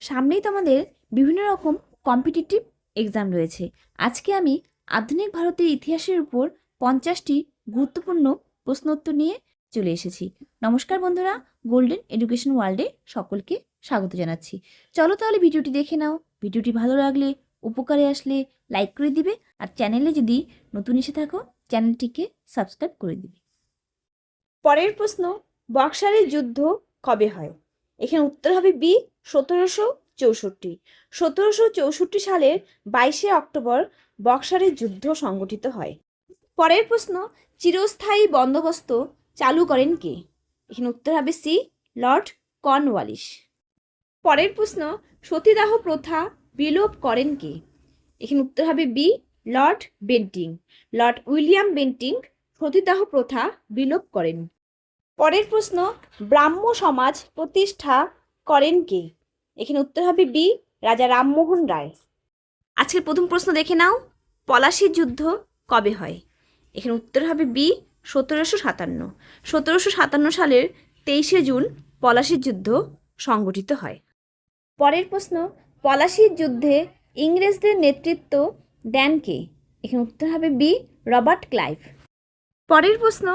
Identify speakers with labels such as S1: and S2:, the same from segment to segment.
S1: সামনেই তো আমাদের বিভিন্ন রকম কম্পিটিটিভ এক্সাম রয়েছে। আজকে আমি আধুনিক ভারতের ইতিহাসের উপর 50টি গুরুত্বপূর্ণ প্রশ্নোত্তর নিয়ে চলে এসেছি। নমস্কার বন্ধুরা, গোল্ডেন এডুকেশন ওয়ার্ল্ডে সকলকে স্বাগত জানাচ্ছি। চলো তাহলে ভিডিওটি দেখে নাও। ভিডিওটি ভালো লাগলে, উপকারে আসলে লাইক করে দিবে, আর চ্যানেলে যদি নতুন এসে থাকো চ্যানেলটিকে সাবস্ক্রাইব করে দিবে। পরের প্রশ্ন, বক্সারের যুদ্ধ কবে হয়? এখানে উত্তর হবে বি, 1764। 1764 সালের 22শে অক্টোবর বক্সারের যুদ্ধ সংগঠিত হয়। পরের প্রশ্ন, চিরস্থায়ী বন্দোবস্ত চালু করেন কে? এখানে উত্তর হবে সি, লর্ড কর্নওয়ালিস। পরের প্রশ্ন, সতীদাহ প্রথা বিলোপ করেন কে? এখানে উত্তর হবে B, Lord Bentinck. Lord William Bentinck সতীদাহ প্রথা বিলোপ করেন। পরের প্রশ্ন, ব্রাহ্ম সমাজ প্রতিষ্ঠা করেন কে? এখানে উত্তর হবে বি, রাজা রামমোহন রায়। আজকের প্রথম প্রশ্ন দেখে নাও, পলাশীর যুদ্ধ কবে হয়? এখানে উত্তর হবে বি, 1757। 1757 সালের 23শে জুন পলাশীর যুদ্ধ সংগঠিত হয়। পরের প্রশ্ন, পলাশীর যুদ্ধে ইংরেজদের নেতৃত্ব দেন কে? এখানে উত্তর হবে বি, রবার্ট ক্লাইভ। পরের প্রশ্ন,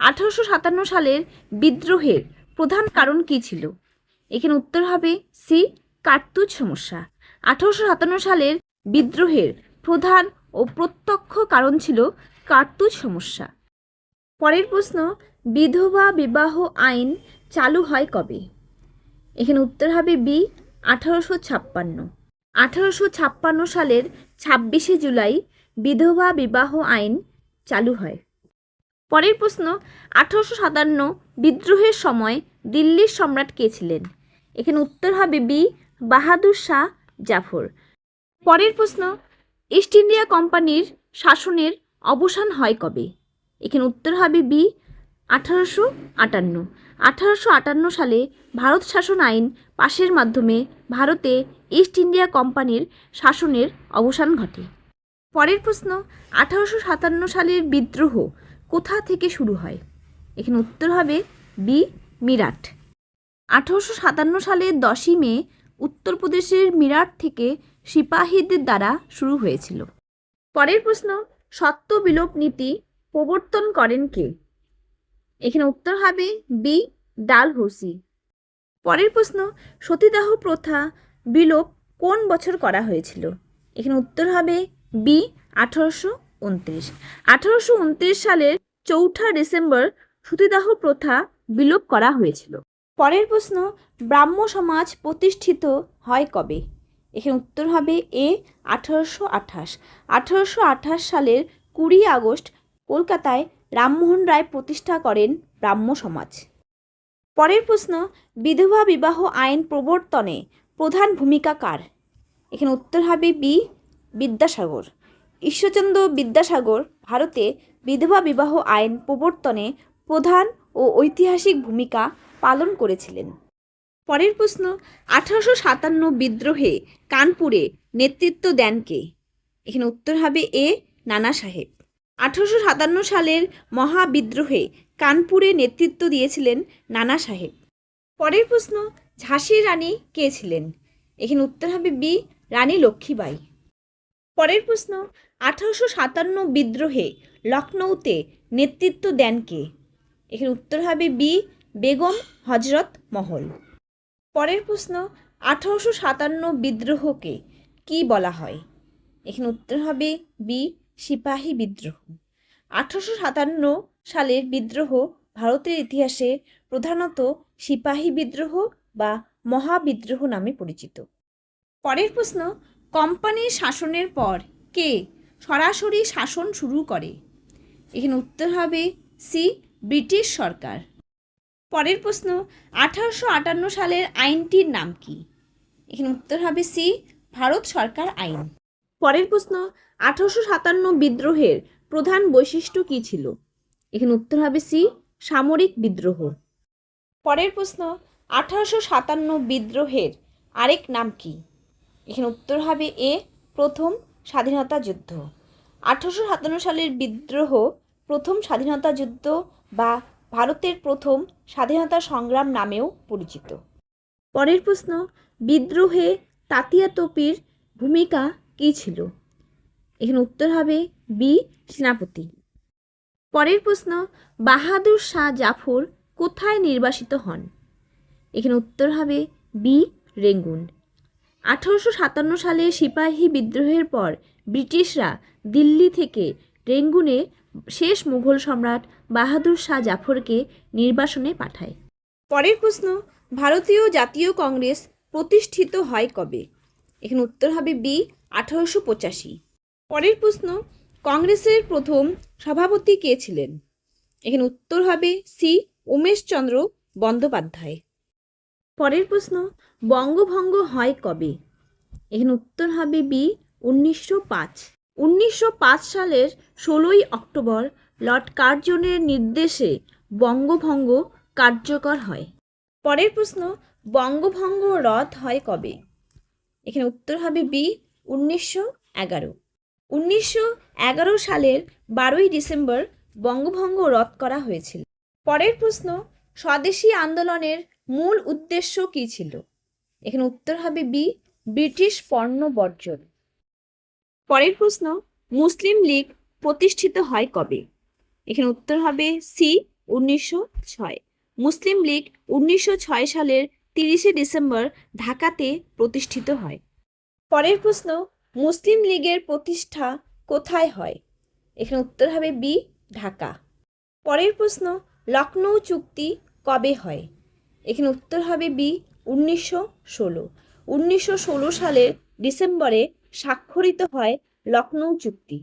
S1: 1857 সালের বিদ্রোহের প্রধান কারণ কী ছিল? এখানে উত্তর হবে সি, কার্তুজ সমস্যা। 1857 সালের বিদ্রোহের প্রধান ও প্রত্যক্ষ কারণ ছিল কার্তুজ সমস্যা। পরের প্রশ্ন, বিধবা বিবাহ আইন চালু হয় কবে? এখানে উত্তর হবে বি, 1856। 1856 সালের 26শে জুলাই বিধবা বিবাহ আইন চালু হয়। পরের প্রশ্ন, 1857 বিদ্রোহের সময় দিল্লির সম্রাট কে ছিলেন? এখানে উত্তর হবে বি, বাহাদুর শাহ জাফর। পরের প্রশ্ন, ইস্ট ইন্ডিয়া কোম্পানির শাসনের অবসান হয় কবে? এখানে উত্তর হবে বি, 1858। 1858 সালে ভারত শাসন আইন পাশের মাধ্যমে ভারতে ইস্ট ইন্ডিয়া কোম্পানির শাসনের অবসান ঘটে। পরের প্রশ্ন, 1857 সালের বিদ্রোহ কোথা থেকে শুরু হয়? এখানে উত্তর হবে বি, মিরাট। 1857 সালের 10ই মে উত্তরপ্রদেশের মিরাট থেকে সিপাহীদের দ্বারা শুরু হয়েছিল। পরের প্রশ্ন, সত্য বিলোপ নীতি প্রবর্তন করেন কে? এখানে উত্তর হবে বি, ডালহৌসি। পরের প্রশ্ন, সতীদাহ প্রথা বিলোপ কোন বছর করা হয়েছিল? এখানে উত্তর হবে বি, 1829। 1829 সালের 4 ডিসেম্বর সতীদাহ প্রথা বিলোপ করা হয়েছিল। পরের প্রশ্ন, ব্রাহ্ম সমাজ প্রতিষ্ঠিত হয় কবে? এখানে উত্তর হবে এ, 1828। 1828 সালের 20 আগস্ট কলকাতায় রামমোহন রায় প্রতিষ্ঠা করেন ব্রাহ্ম সমাজ। পরের প্রশ্ন, বিধবা বিবাহ আইন প্রবর্তনে প্রধান ভূমিকা কার? এখানে উত্তর হবে বি, বিদ্যাসাগর। ঈশ্বরচন্দ্র বিদ্যাসাগর ভারতে বিধবা বিবাহ আইন প্রবর্তনে প্রধান ও ঐতিহাসিক ভূমিকা পালন করেছিলেন। পরের প্রশ্ন, 1857 বিদ্রোহে কানপুরে নেতৃত্ব দেন কে? এখানে উত্তর হবে এ, নানা সাহেব। 1857 সালের মহাবিদ্রোহে কানপুরে নেতৃত্ব দিয়েছিলেন নানা সাহেব। পরের প্রশ্ন, ঝাঁসির রানী কে ছিলেন? এখানে উত্তর হবে বি, রানী লক্ষ্মীবাঈ। পরের প্রশ্ন, 1857 বিদ্রোহে লখনৌতে নেতৃত্ব দেন কে? এখানে উত্তর হবে বি, বেগম হজরত মহল। পরের প্রশ্ন, 1857 বিদ্রোহকে কি বলা হয়? এখানে উত্তর হবে বি, সিপাহী বিদ্রোহ। 1857 সালের বিদ্রোহ ভারতের ইতিহাসে প্রধানত সিপাহী বিদ্রোহ বা মহাবিদ্রোহ নামে পরিচিত। পরের প্রশ্ন, কোম্পানির শাসনের পর কে সরাসরি শাসন শুরু করে? এখানে উত্তর হবে সি, ব্রিটিশ সরকার। পরের প্রশ্ন, 1858 সালের আইনটির নাম কি? এখানে উত্তর হবে সি, ভারত সরকার আইন। পরের প্রশ্ন, 1857 বিদ্রোহের প্রধান বৈশিষ্ট্য কী ছিল? এখানে উত্তর হবে সি, সামরিক বিদ্রোহ। পরের প্রশ্ন, 1857 বিদ্রোহের আরেক নাম কি? এখানে উত্তর হবে এ, প্রথম স্বাধীনতা যুদ্ধ। 1857 সালের বিদ্রোহ প্রথম স্বাধীনতা যুদ্ধ বা ভারতের প্রথম স্বাধীনতা সংগ্রাম নামেও পরিচিত। পরের প্রশ্ন, বিদ্রোহে তাতিয়া তোপির ভূমিকা কী ছিল? এখানে উত্তর হবে বি সেনাপতি। পরের প্রশ্ন, বাহাদুর শাহ জাফর কোথায় নির্বাসিত হন? এখানে উত্তর হবে বি রেঙ্গুন। 1857 সালে সিপাহী বিদ্রোহের পর ব্রিটিশরা দিল্লি থেকে রেঙ্গুনে শেষ মুঘল সম্রাট বাহাদুর শাহ জাফরকে নির্বাসনে পাঠায়। পরের প্রশ্ন, ভারতীয় জাতীয় কংগ্রেস প্রতিষ্ঠিত হয় কবে? এখানে উত্তর হবে বি 1885। পরের প্রশ্ন, কংগ্রেসের প্রথম সভাপতি কে ছিলেন? এখানে উত্তর হবে সি উমেশচন্দ্র বন্দ্যোপাধ্যায়। পরের প্রশ্ন, বঙ্গভঙ্গ হয় কবে? এখানে উত্তর হবে বি 1905। 1905 সালের 16ই অক্টোবর লর্ড কার্জনের নির্দেশে বঙ্গভঙ্গ কার্যকর হয়। পরের প্রশ্ন, বঙ্গভঙ্গ রদ হয় কবে? এখানে উত্তর হবে বি 1911। 1911 সালের 12ই ডিসেম্বর বঙ্গভঙ্গ রদ করা হয়েছিল। পরের প্রশ্ন, স্বদেশী আন্দোলনের মূল উদ্দেশ্য কী ছিল? এখানে উত্তর হবে বি ব্রিটিশ পণ্য বর্জন। পরের প্রশ্ন, মুসলিম লীগ প্রতিষ্ঠিত হয় কবে? এখানে উত্তর হবে সি 1906। মুসলিম লীগ 1906 সালের 30শে ডিসেম্বর ঢাকাতে প্রতিষ্ঠিত হয়। পরের প্রশ্ন, মুসলিম লীগের প্রতিষ্ঠা কোথায় হয়? এখানে উত্তর হবে বি ঢাকা। পরের প্রশ্ন, লখনৌ চুক্তি কবে হয়? এখানে উত্তর হবে বি 1916। 1916 সালের ডিসেম্বরে স্বাক্ষরিত হয় লখনৌ চুক্তি।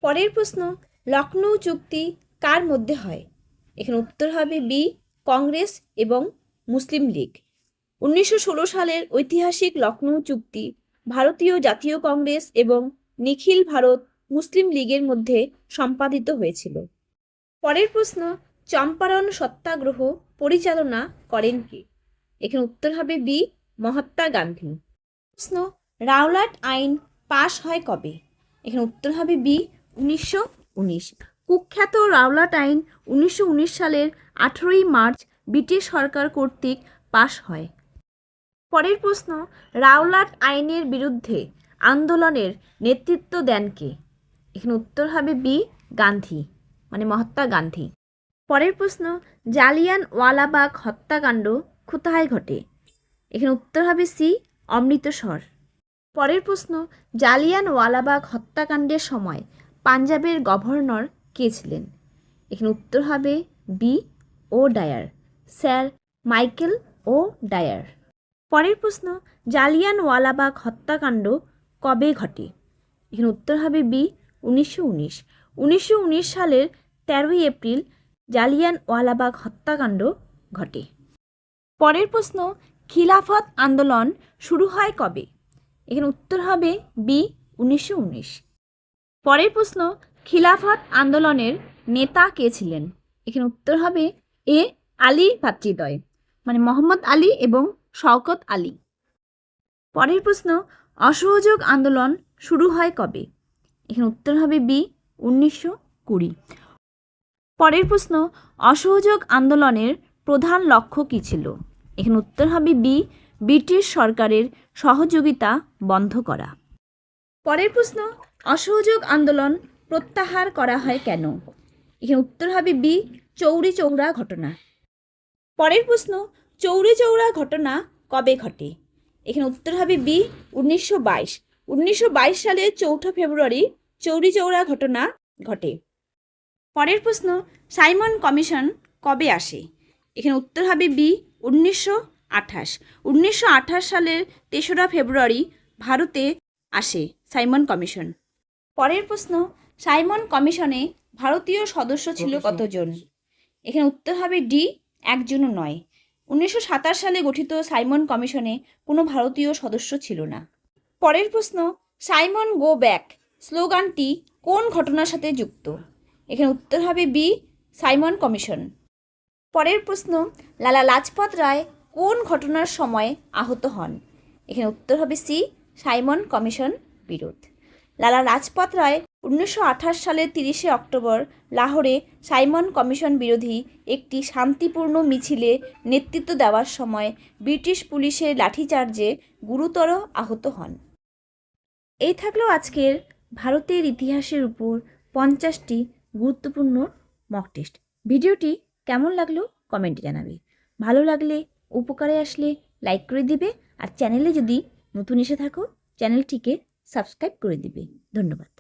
S1: পরের প্রশ্ন, লখনৌ চুক্তি কার মধ্যে হয়? এখানে উত্তর হবে বি কংগ্রেস এবং মুসলিম লীগ। 1916 সালের ঐতিহাসিক লখনৌ চুক্তি ভারতীয় জাতীয় কংগ্রেস এবং নিখিল ভারত মুসলিম লীগের মধ্যে সম্পাদিত হয়েছিল। পরের প্রশ্ন, চম্পারণ সত্যাগ্রহ পরিচালনা করেন কে? এখানে উত্তর হবে বি মহাত্মা গান্ধী। প্রশ্ন, রাওলাট আইন পাশ হয় কবে? এখানে উত্তর হবে বি 1919। কুখ্যাত রাওলাট আইন 1919 সালের 18ই মার্চ ব্রিটিশ সরকার কর্তৃক পাশ হয়। পরের প্রশ্ন, রাওলাট আইনের বিরুদ্ধে আন্দোলনের নেতৃত্ব দেন কে? এখানে উত্তর হবে বি গান্ধী, মানে মহাত্মা গান্ধী। পরের প্রশ্ন, জালিয়ানওয়ালাবাগ হত্যাকাণ্ড কোথায় ঘটে? এখানে উত্তর হবে সি অমৃতসর। পরের প্রশ্ন, জালিয়ানওয়ালাবাগ হত্যাকাণ্ডের সময় পাঞ্জাবের গভর্নর কে ছিলেন? এখানে উত্তর হবে বি ও ডায়ার, স্যার মাইকেল ও ডায়ার। পরের প্রশ্ন, জালিয়ানওয়ালাবাগ হত্যাকাণ্ড কবে ঘটে? এখানে উত্তর হবে বি 1919। 1919 সালের 13ই এপ্রিল জালিয়ানওয়ালাবাগ হত্যাকাণ্ড ঘটে। পরের প্রশ্ন, খিলাফত আন্দোলন শুরু হয় কবে? এখানে উত্তর হবে বি 1919। পরের প্রশ্ন, খিলাফত আন্দোলনের নেতা কে ছিলেন? এখানে উত্তর হবে এ আলী ভাতৃদ্বয়, মানে মোহাম্মদ আলী এবং শওকত আলী। পরের প্রশ্ন, অসহযোগ আন্দোলন শুরু হয় কবে? এখানে উত্তর হবে বি 1920। পরের প্রশ্ন, অসহযোগ আন্দোলনের প্রধান লক্ষ্য কী ছিল? এখানে উত্তর হবে বি ব্রিটিশ সরকারের সহযোগিতা বন্ধ করা। পরের প্রশ্ন, অসহযোগ আন্দোলন প্রত্যাহার করা হয় কেন? এখানে উত্তর হবে বি চৌরি চৌরা ঘটনা। পরের প্রশ্ন, চৌরি চৌরা ঘটনা কবে ঘটে? এখানে উত্তর হবে বি 1922। 1922 সালের 4 ফেব্রুয়ারি চৌরি চৌরা ঘটনা ঘটে। পরের প্রশ্ন, সাইমন কমিশন কবে আসে? এখানে উত্তর হবে বি 1928। 1928 সালের 3রা ফেব্রুয়ারি ভারতে আসে সাইমন কমিশন। পরের প্রশ্ন, সাইমন কমিশনে ভারতীয় সদস্য ছিল কতজন? এখানে উত্তর হবে ডি একজনও নয়। 1927 সালে গঠিত সাইমন কমিশনে কোনো ভারতীয় সদস্য ছিল না। পরের প্রশ্ন, সাইমন গো ব্যাক স্লোগানটি কোন ঘটনার সাথে যুক্ত? এখানে উত্তর হবে বি সাইমন কমিশন। পরের প্রশ্ন, লালা লাজপত রায় কোন ঘটনার সময় আহত হন? এখানে উত্তর হবে সি সাইমন কমিশন বিরোধ। লালা লাজপত রায় 1928 সালের 30শে অক্টোবর লাহোরে সাইমন কমিশন বিরোধী একটি শান্তিপূর্ণ মিছিলে নেতৃত্ব দেওয়ার সময় ব্রিটিশ পুলিশের লাঠিচার্জে গুরুতর আহত হন। এই থাকলো আজকের ভারতের ইতিহাসের উপর 50টি গুরুত্বপূর্ণ মক টেস্ট। ভিডিওটি কেমন লাগলো কমেন্টে জানাবে। ভালো লাগলে, উপকারে আসলে লাইক করে দিবে, আর চ্যানেলে যদি নতুন এসে থাকো চ্যানেলটিকে সাবস্ক্রাইব করে দিবে। ধন্যবাদ।